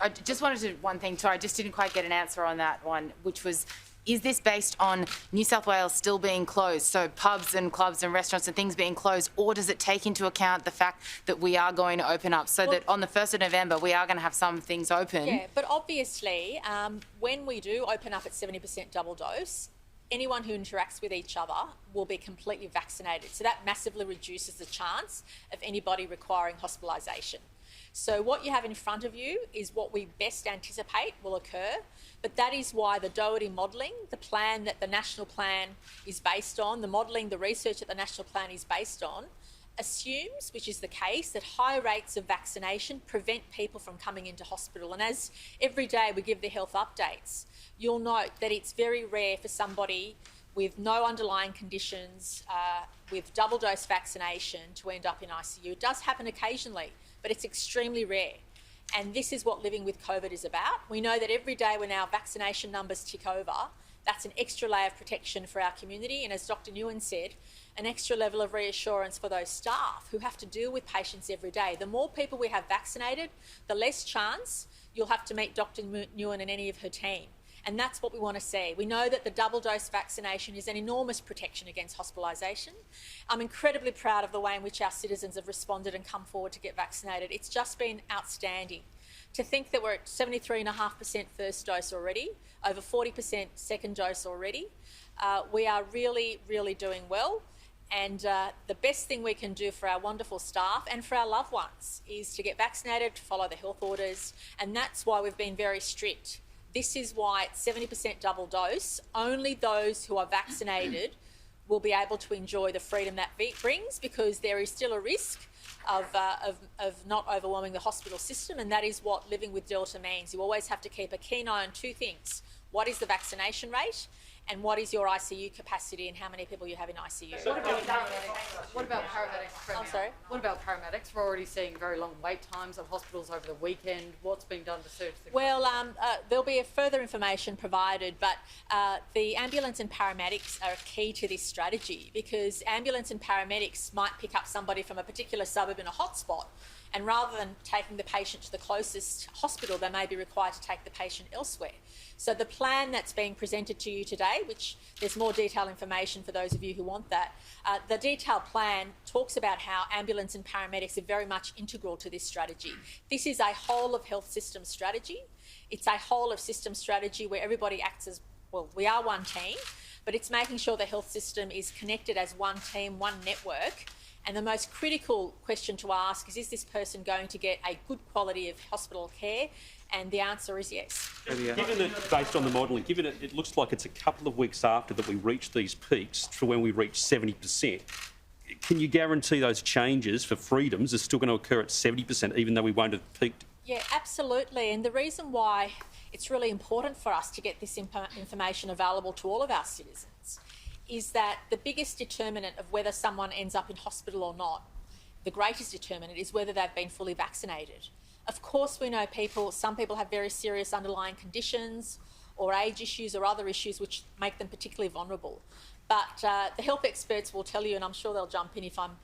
I just wanted to, one thing, sorry, I just didn't quite get an answer on that one, which was, is this based on New South Wales still being closed, so pubs and clubs and restaurants and things being closed, or does it take into account the fact that we are going to open up, so that on the 1st of November we are going to have some things open? Yeah, but obviously when we do open up at 70% double dose, anyone who interacts with each other will be completely vaccinated. So that massively reduces the chance of anybody requiring hospitalisation. So what you have in front of you is what we best anticipate will occur, but that is why the Doherty modelling, the plan that the national plan is based on, the modelling, the research that the national plan is based on, assumes, which is the case, that high rates of vaccination prevent people from coming into hospital. And as every day we give the health updates, you'll note that it's very rare for somebody with no underlying conditions, with double dose vaccination to end up in ICU. It does happen occasionally, but it's extremely rare. And this is what living with COVID is about. We know that every day when our vaccination numbers tick over, that's an extra layer of protection for our community. And as Dr. Nguyen said, an extra level of reassurance for those staff who have to deal with patients every day. The more people we have vaccinated, the less chance you'll have to meet Dr. Nguyen and any of her team. And that's what we want to see. We know that the double dose vaccination is an enormous protection against hospitalisation. I'm incredibly proud of the way in which our citizens have responded and come forward to get vaccinated. It's just been outstanding. To think that we're at 73.5% first dose already, over 40% second dose already, we are really, really doing well. And the best thing we can do for our wonderful staff and for our loved ones is to get vaccinated, to follow the health orders, and that's why we've been very strict. This is why it's 70% double dose. Only those who are vaccinated will be able to enjoy the freedom that brings, because there is still a risk of not overwhelming the hospital system, and that is what living with Delta means. You always have to keep a keen eye on two things. What is the vaccination rate, and what is your ICU capacity and how many people you have in ICU? So what about paramedics? I'm sorry? What about paramedics? We're already seeing very long wait times at hospitals over the weekend. What's being done to search the Well, there'll be further information provided, but the ambulance and paramedics are key to this strategy, because ambulance and paramedics might pick up somebody from a particular suburb in a hotspot, and rather than taking the patient to the closest hospital, they may be required to take the patient elsewhere. So the plan that's being presented to you today, which there's more detailed information for those of you who want that, the detailed plan talks about how ambulance and paramedics are very much integral to this strategy. This is a whole of health system strategy. It's a whole of system strategy where everybody acts as, well, we are one team, but it's making sure the health system is connected as one team, one network. And the most critical question to ask is this person going to get a good quality of hospital care? And the answer is yes. Given that, based on the modelling, given it looks like it's a couple of weeks after that we reach these peaks for when we reach 70%, can you guarantee those changes for freedoms are still going to occur at 70%, even though we won't have peaked? Yeah, absolutely. And the reason why it's really important for us to get this information available to all of our citizens is that the biggest determinant of whether someone ends up in hospital or not, the greatest determinant, is whether they've been fully vaccinated. Of course, we know some people have very serious underlying conditions or age issues or other issues which make them particularly vulnerable. But the health experts will tell you, and I'm sure they'll jump in if I'm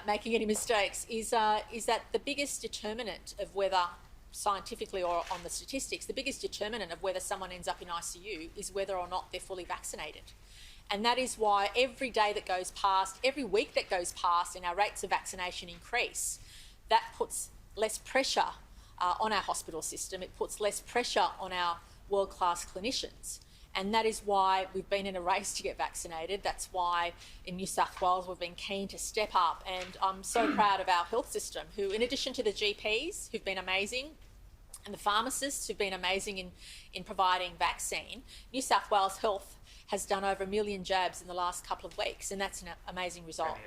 making any mistakes, is that the biggest determinant of whether, scientifically or on the statistics, the biggest determinant of whether someone ends up in ICU is whether or not they're fully vaccinated. And that is why every day that goes past, every week that goes past and our rates of vaccination increase, that puts less pressure on our hospital system. It puts less pressure on our world-class clinicians. And that is why we've been in a race to get vaccinated. That's why in New South Wales we've been keen to step up. And I'm so proud of our health system, who, in addition to the GPs, who've been amazing, and the pharmacists who've been amazing in providing vaccine, New South Wales Health has done over 1 million jabs in the last couple of weeks, and that's an amazing result.